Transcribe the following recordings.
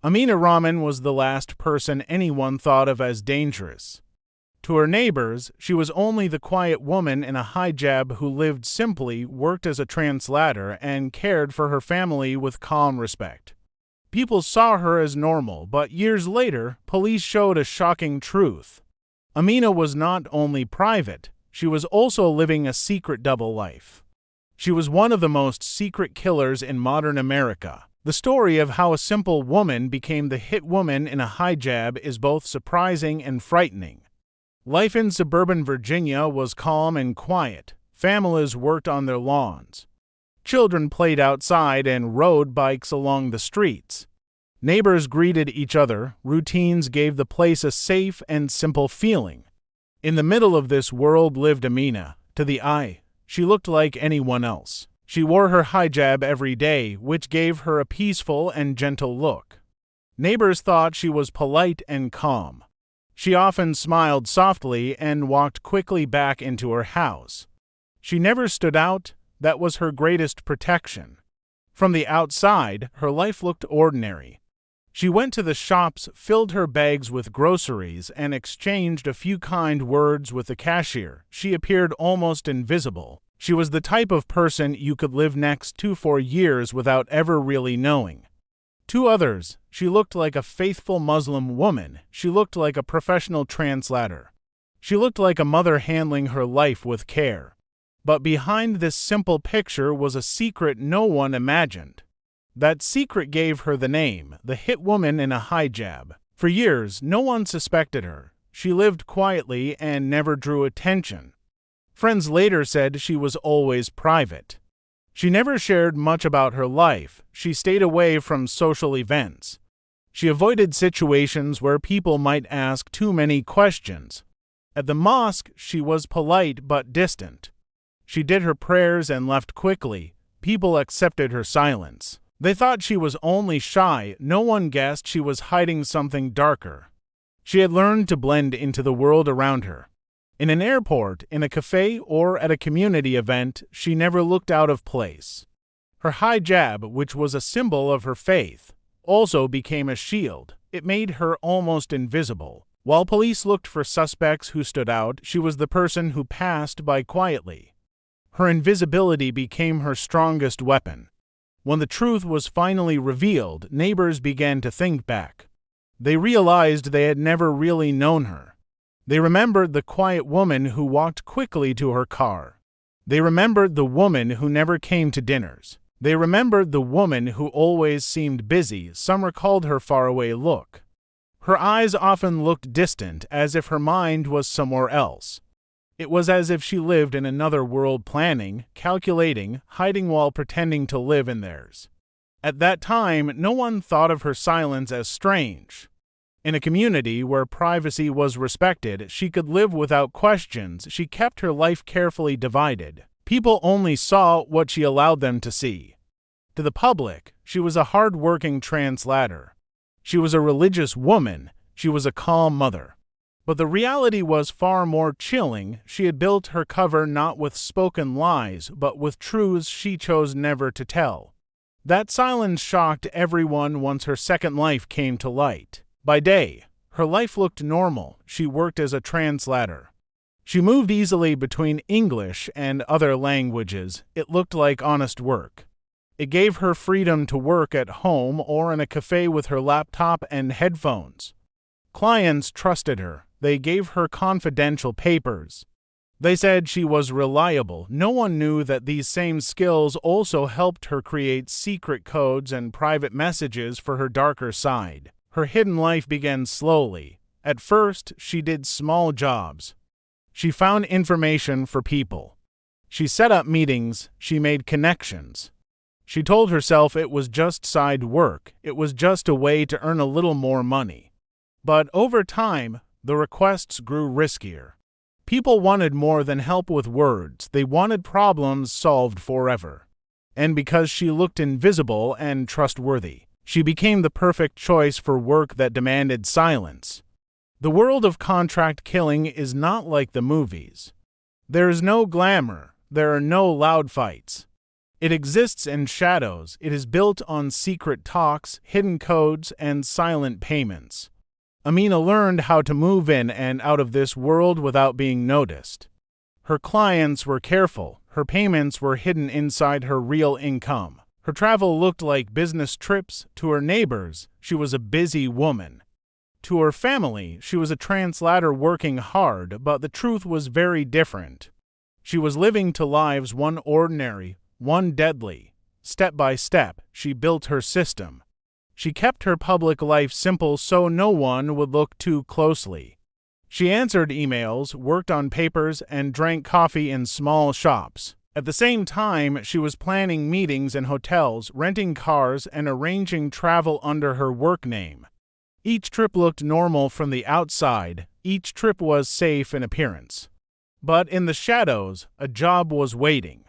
Amina Rahman was the last person anyone thought of as dangerous. To her neighbors, she was only the quiet woman in a hijab who lived simply, worked as a translator, and cared for her family with calm respect. People saw her as normal, but years later, police showed a shocking truth. Amina was not only private, she was also living a secret double life. She was one of the most secret killers in modern America. The story of how a simple woman became the hitwoman in a hijab is both surprising and frightening. Life in suburban Virginia was calm and quiet. Families worked on their lawns. Children played outside and rode bikes along the streets. Neighbors greeted each other. Routines gave the place a safe and simple feeling. In the middle of this world lived Amina. To the eye, she looked like anyone else. She wore her hijab every day, which gave her a peaceful and gentle look. Neighbors thought she was polite and calm. She often smiled softly and walked quickly back into her house. She never stood out. That was her greatest protection. From the outside, her life looked ordinary. She went to the shops, filled her bags with groceries, and exchanged a few kind words with the cashier. She appeared almost invisible. She was the type of person you could live next to for years without ever really knowing. To others, she looked like a faithful Muslim woman. She looked like a professional translator. She looked like a mother handling her life with care. But behind this simple picture was a secret no one imagined. That secret gave her the name, the hitwoman in a hijab. For years, no one suspected her. She lived quietly and never drew attention. Friends later said she was always private. She never shared much about her life. She stayed away from social events. She avoided situations where people might ask too many questions. At the mosque, she was polite but distant. She did her prayers and left quickly. People accepted her silence. They thought she was only shy. No one guessed she was hiding something darker. She had learned to blend into the world around her. In an airport, in a cafe, or at a community event, she never looked out of place. Her hijab, which was a symbol of her faith, also became a shield. It made her almost invisible. While police looked for suspects who stood out, she was the person who passed by quietly. Her invisibility became her strongest weapon. When the truth was finally revealed, neighbors began to think back. They realized they had never really known her. They remembered the quiet woman who walked quickly to her car. They remembered the woman who never came to dinners. They remembered the woman who always seemed busy. Some recalled her faraway look. Her eyes often looked distant, as if her mind was somewhere else. It was as if she lived in another world, planning, calculating, hiding while pretending to live in theirs. At that time, no one thought of her silence as strange. In a community where privacy was respected, she could live without questions. She kept her life carefully divided. People only saw what she allowed them to see. To the public, she was a hard-working translator. She was a religious woman. She was a calm mother. But the reality was far more chilling. She had built her cover not with spoken lies, but with truths she chose never to tell. That silence shocked everyone once her second life came to light. By day, her life looked normal. She worked as a translator. She moved easily between English and other languages. It looked like honest work. It gave her freedom to work at home or in a cafe with her laptop and headphones. Clients trusted her. They gave her confidential papers. They said she was reliable. No one knew that these same skills also helped her create secret codes and private messages for her darker side. Her hidden life began slowly. At first, she did small jobs. She found information for people. She set up meetings. She made connections. She told herself it was just side work. It was just a way to earn a little more money. But over time, the requests grew riskier. People wanted more than help with words. They wanted problems solved forever. And because she looked invisible and trustworthy, she became the perfect choice for work that demanded silence. The world of contract killing is not like the movies. There is no glamour. There are no loud fights. It exists in shadows. It is built on secret talks, hidden codes, and silent payments. Amina learned how to move in and out of this world without being noticed. Her clients were careful. Her payments were hidden inside her real income. Her travel looked like business trips. To her neighbors, she was a busy woman. To her family, she was a translator working hard, but the truth was very different. She was living two lives, one ordinary, one deadly. Step by step, she built her system. She kept her public life simple so no one would look too closely. She answered emails, worked on papers, and drank coffee in small shops. At the same time, she was planning meetings in hotels, renting cars, and arranging travel under her work name. Each trip looked normal from the outside. Each trip was safe in appearance. But in the shadows, a job was waiting.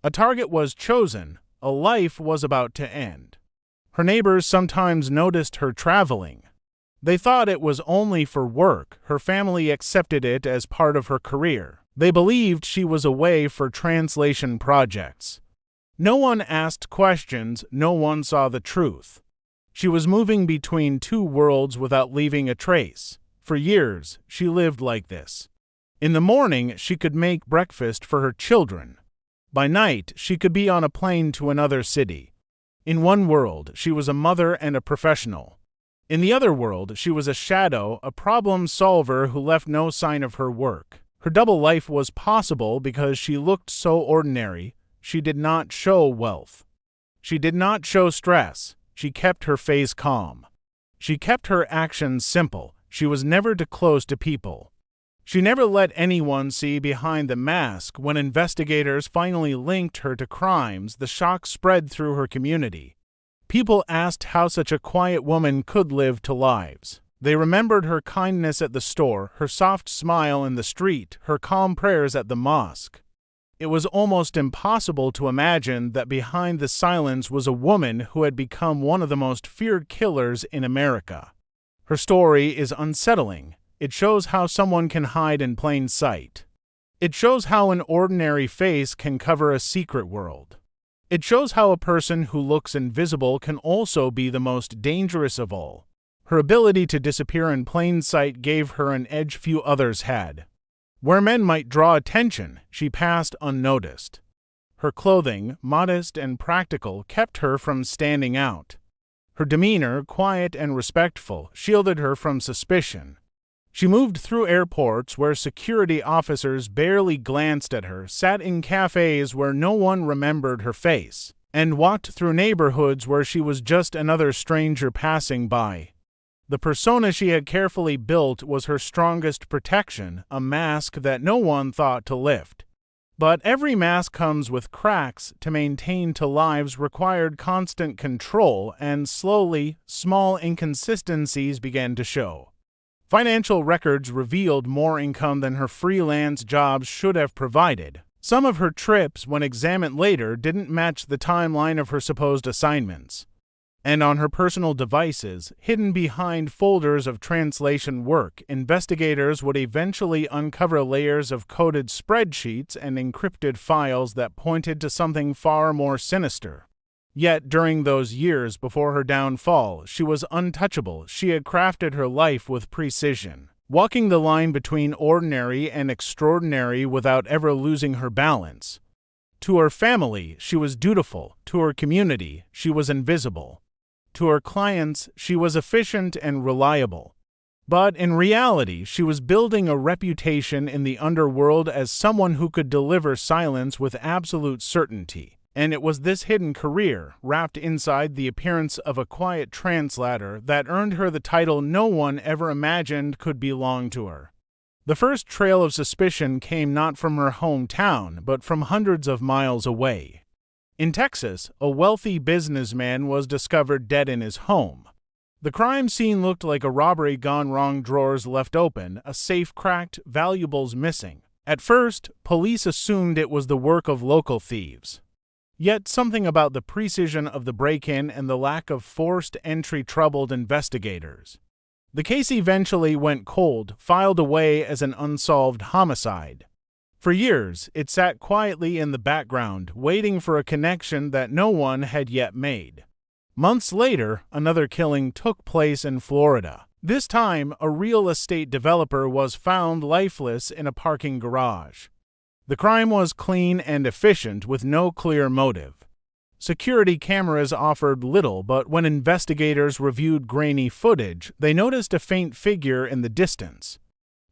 A target was chosen. A life was about to end. Her neighbors sometimes noticed her traveling. They thought it was only for work. Her family accepted it as part of her career. They believed she was away for translation projects. No one asked questions. No one saw the truth. She was moving between two worlds without leaving a trace. For years, she lived like this. In the morning, she could make breakfast for her children. By night, she could be on a plane to another city. In one world, she was a mother and a professional. In the other world, she was a shadow, a problem solver who left no sign of her work. Her double life was possible because she looked so ordinary. She did not show wealth. She did not show stress. She kept her face calm. She kept her actions simple. She was never too close to people. She never let anyone see behind the mask. When investigators finally linked her to crimes, the shock spread through her community. People asked how such a quiet woman could live two lives. They remembered her kindness at the store, her soft smile in the street, her calm prayers at the mosque. It was almost impossible to imagine that behind the silence was a woman who had become one of the most feared killers in America. Her story is unsettling. It shows how someone can hide in plain sight. It shows how an ordinary face can cover a secret world. It shows how a person who looks invisible can also be the most dangerous of all. Her ability to disappear in plain sight gave her an edge few others had. Where men might draw attention, she passed unnoticed. Her clothing, modest and practical, kept her from standing out. Her demeanor, quiet and respectful, shielded her from suspicion. She moved through airports where security officers barely glanced at her, sat in cafes where no one remembered her face, and walked through neighborhoods where she was just another stranger passing by. The persona she had carefully built was her strongest protection, a mask that no one thought to lift. But every mask comes with cracks. To maintain two lives required constant control, and slowly, small inconsistencies began to show. Financial records revealed more income than her freelance jobs should have provided. Some of her trips, when examined later, didn't match the timeline of her supposed assignments. And on her personal devices, hidden behind folders of translation work, investigators would eventually uncover layers of coded spreadsheets and encrypted files that pointed to something far more sinister. Yet during those years before her downfall, she was untouchable. She had crafted her life with precision, walking the line between ordinary and extraordinary without ever losing her balance. To her family, she was dutiful. To her community, she was invisible. To her clients, she was efficient and reliable. But in reality, she was building a reputation in the underworld as someone who could deliver silence with absolute certainty. And it was this hidden career, wrapped inside the appearance of a quiet translator, that earned her the title no one ever imagined could belong to her. The first trail of suspicion came not from her hometown, but from hundreds of miles away. In Texas, a wealthy businessman was discovered dead in his home. The crime scene looked like a robbery gone wrong, drawers left open, a safe cracked, valuables missing. At first, police assumed it was the work of local thieves. Yet something about the precision of the break-in and the lack of forced entry troubled investigators. The case eventually went cold, filed away as an unsolved homicide. For years, it sat quietly in the background, waiting for a connection that no one had yet made. Months later, another killing took place in Florida. This time, a real estate developer was found lifeless in a parking garage. The crime was clean and efficient, with no clear motive. Security cameras offered little, but when investigators reviewed grainy footage, they noticed a faint figure in the distance.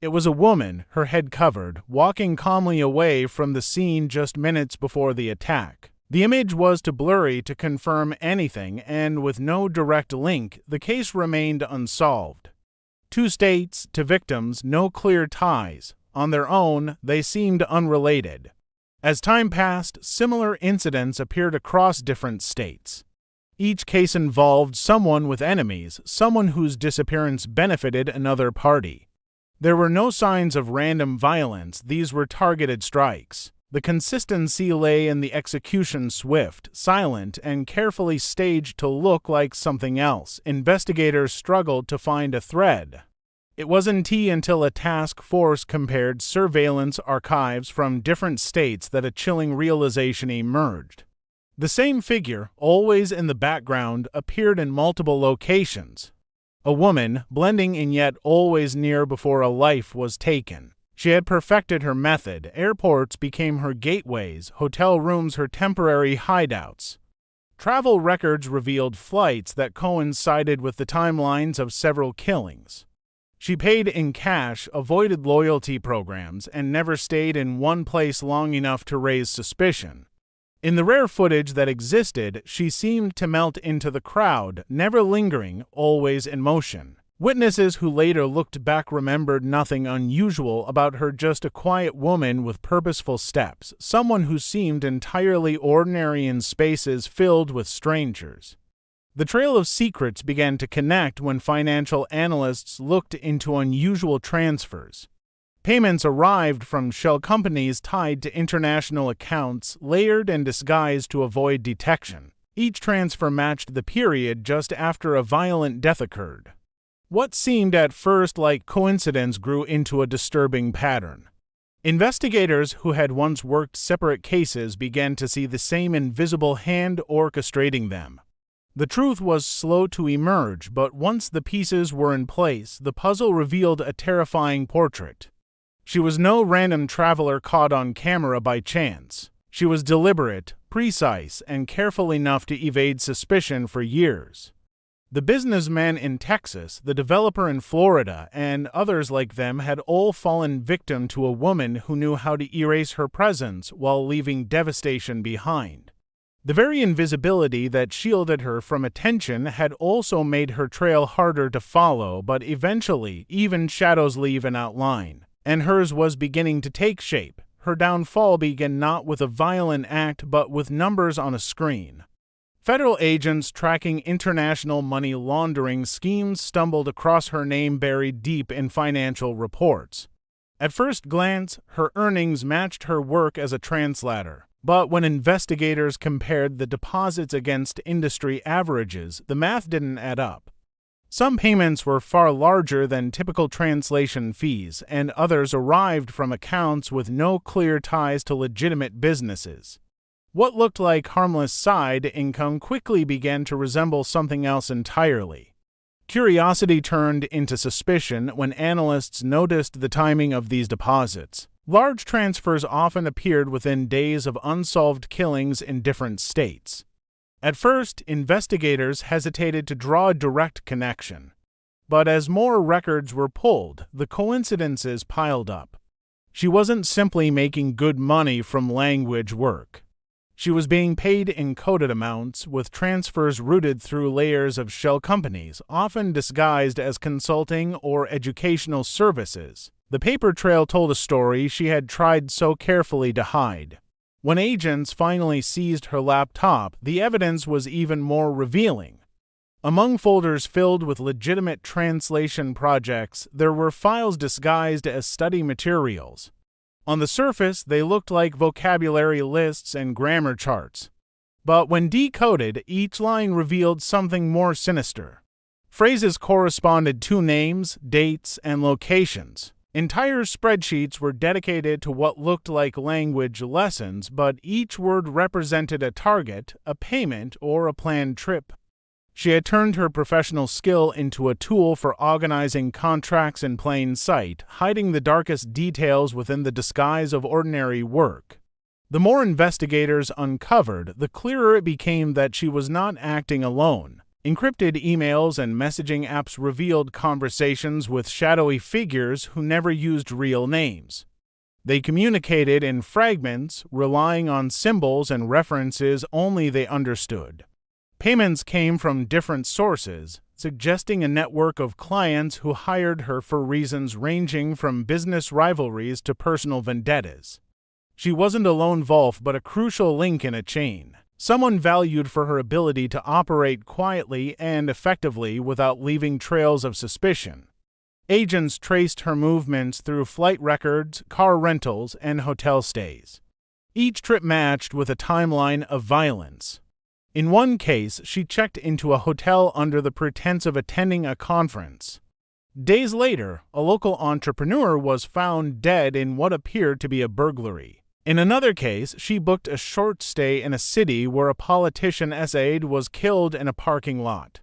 It was a woman, her head covered, walking calmly away from the scene just minutes before the attack. The image was too blurry to confirm anything, and with no direct link, the case remained unsolved. 2 states, to victims, no clear ties. On their own, they seemed unrelated. As time passed, similar incidents appeared across different states. Each case involved someone with enemies, someone whose disappearance benefited another party. There were no signs of random violence, these were targeted strikes. The consistency lay in the execution, swift, silent, and carefully staged to look like something else. Investigators struggled to find a thread. It wasn't until a task force compared surveillance archives from different states that a chilling realization emerged. The same figure, always in the background, appeared in multiple locations. A woman, blending in yet always near before a life was taken. She had perfected her method. Airports became her gateways, hotel rooms her temporary hideouts. Travel records revealed flights that coincided with the timelines of several killings. She paid in cash, avoided loyalty programs, and never stayed in one place long enough to raise suspicion. In the rare footage that existed, she seemed to melt into the crowd, never lingering, always in motion. Witnesses who later looked back remembered nothing unusual about her, just a quiet woman with purposeful steps, someone who seemed entirely ordinary in spaces filled with strangers. The trail of secrets began to connect when financial analysts looked into unusual transfers. Payments arrived from shell companies tied to international accounts, layered and disguised to avoid detection. Each transfer matched the period just after a violent death occurred. What seemed at first like coincidence grew into a disturbing pattern. Investigators who had once worked separate cases began to see the same invisible hand orchestrating them. The truth was slow to emerge, but once the pieces were in place, the puzzle revealed a terrifying portrait. She was no random traveler caught on camera by chance. She was deliberate, precise, and careful enough to evade suspicion for years. The businessman in Texas, the developer in Florida, and others like them had all fallen victim to a woman who knew how to erase her presence while leaving devastation behind. The very invisibility that shielded her from attention had also made her trail harder to follow, but eventually, even shadows leave an outline. And hers was beginning to take shape. Her downfall began not with a violent act but with numbers on a screen. Federal agents tracking international money laundering schemes stumbled across her name buried deep in financial reports. At first glance, her earnings matched her work as a translator, but when investigators compared the deposits against industry averages, the math didn't add up. Some payments were far larger than typical translation fees, and others arrived from accounts with no clear ties to legitimate businesses. What looked like harmless side income quickly began to resemble something else entirely. Curiosity turned into suspicion when analysts noticed the timing of these deposits. Large transfers often appeared within days of unsolved killings in different states. At first, investigators hesitated to draw a direct connection. But as more records were pulled, the coincidences piled up. She wasn't simply making good money from language work. She was being paid in coded amounts, with transfers routed through layers of shell companies, often disguised as consulting or educational services. The paper trail told a story she had tried so carefully to hide. When agents finally seized her laptop, the evidence was even more revealing. Among folders filled with legitimate translation projects, there were files disguised as study materials. On the surface, they looked like vocabulary lists and grammar charts. But when decoded, each line revealed something more sinister. Phrases corresponded to names, dates, and locations. Entire spreadsheets were dedicated to what looked like language lessons, but each word represented a target, a payment, or a planned trip. She had turned her professional skill into a tool for organizing contracts in plain sight, hiding the darkest details within the disguise of ordinary work. The more investigators uncovered, the clearer it became that she was not acting alone. Encrypted emails and messaging apps revealed conversations with shadowy figures who never used real names. They communicated in fragments, relying on symbols and references only they understood. Payments came from different sources, suggesting a network of clients who hired her for reasons ranging from business rivalries to personal vendettas. She wasn't a lone wolf, but a crucial link in a chain. Someone valued for her ability to operate quietly and effectively without leaving trails of suspicion. Agents traced her movements through flight records, car rentals, and hotel stays. Each trip matched with a timeline of violence. In one case, she checked into a hotel under the pretense of attending a conference. Days later, a local entrepreneur was found dead in what appeared to be a burglary. In another case, she booked a short stay in a city where a politician was killed in a parking lot.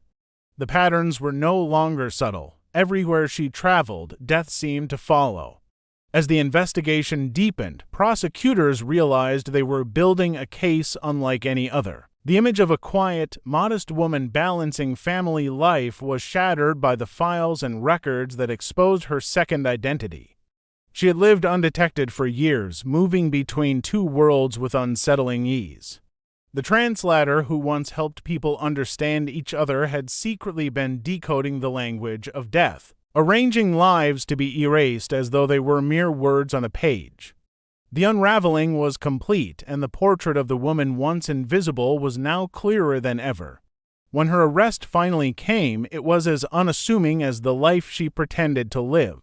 The patterns were no longer subtle. Everywhere she traveled, death seemed to follow. As the investigation deepened, prosecutors realized they were building a case unlike any other. The image of a quiet, modest woman balancing family life was shattered by the files and records that exposed her second identity. She had lived undetected for years, moving between two worlds with unsettling ease. The translator who once helped people understand each other had secretly been decoding the language of death, arranging lives to be erased as though they were mere words on a page. The unraveling was complete, and the portrait of the woman once invisible was now clearer than ever. When her arrest finally came, it was as unassuming as the life she pretended to live.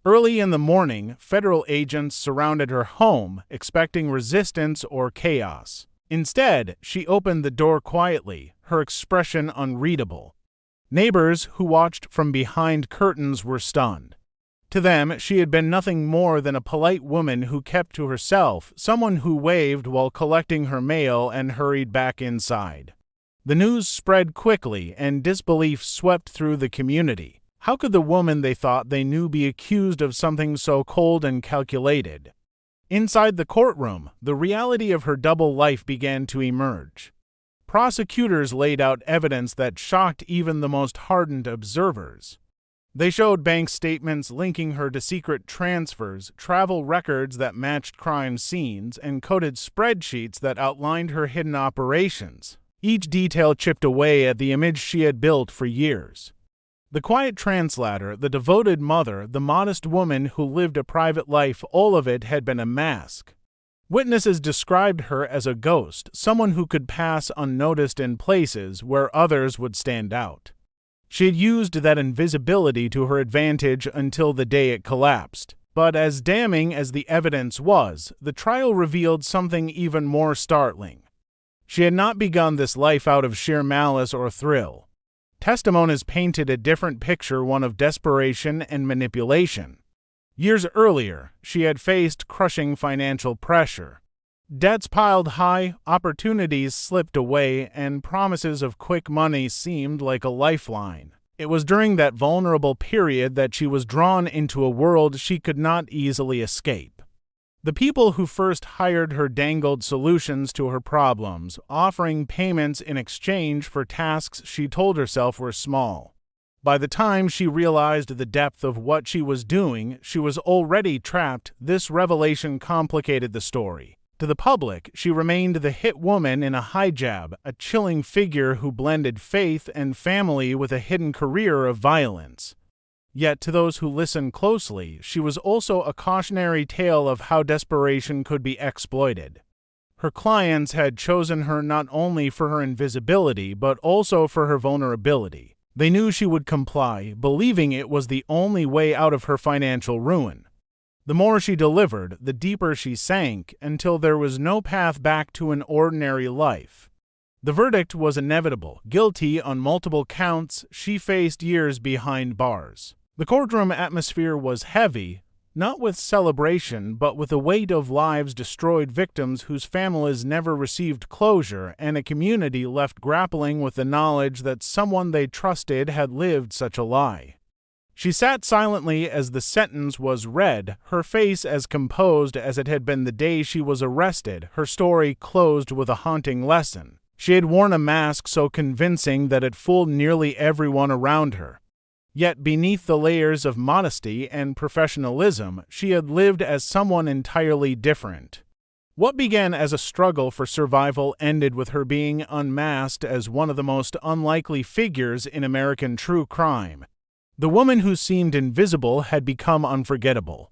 Early in the morning, federal agents surrounded her home, expecting resistance or chaos. Instead, she opened the door quietly, her expression unreadable. Neighbors who watched from behind curtains were stunned. To them, she had been nothing more than a polite woman who kept to herself, someone who waved while collecting her mail and hurried back inside. The news spread quickly, and disbelief swept through the community. How could the woman they thought they knew be accused of something so cold and calculated? Inside the courtroom, the reality of her double life began to emerge. Prosecutors laid out evidence that shocked even the most hardened observers. They showed bank statements linking her to secret transfers, travel records that matched crime scenes, and coded spreadsheets that outlined her hidden operations. Each detail chipped away at the image she had built for years. The quiet translator, the devoted mother, the modest woman who lived a private life, all of it had been a mask. Witnesses described her as a ghost, someone who could pass unnoticed in places where others would stand out. She had used that invisibility to her advantage until the day it collapsed. But as damning as the evidence was, the trial revealed something even more startling. She had not begun this life out of sheer malice or thrill. Testimonies painted a different picture, one of desperation and manipulation. Years earlier, she had faced crushing financial pressure. Debts piled high, opportunities slipped away, and promises of quick money seemed like a lifeline. It was during that vulnerable period that she was drawn into a world she could not easily escape. The people who first hired her dangled solutions to her problems, offering payments in exchange for tasks she told herself were small. By the time she realized the depth of what she was doing, she was already trapped. This revelation complicated the story. To the public, she remained the Hitwoman in a hijab, a chilling figure who blended faith and family with a hidden career of violence. Yet to those who listened closely, she was also a cautionary tale of how desperation could be exploited. Her clients had chosen her not only for her invisibility, but also for her vulnerability. They knew she would comply, believing it was the only way out of her financial ruin. The more she delivered, the deeper she sank, until there was no path back to an ordinary life. The verdict was inevitable. Guilty on multiple counts, she faced years behind bars. The courtroom atmosphere was heavy, not with celebration, but with the weight of lives destroyed, victims whose families never received closure, and a community left grappling with the knowledge that someone they trusted had lived such a lie. She sat silently as the sentence was read, her face as composed as it had been the day she was arrested, her story closed with a haunting lesson. She had worn a mask so convincing that it fooled nearly everyone around her. Yet beneath the layers of modesty and professionalism, she had lived as someone entirely different. What began as a struggle for survival ended with her being unmasked as one of the most unlikely figures in American true crime. The woman who seemed invisible had become unforgettable.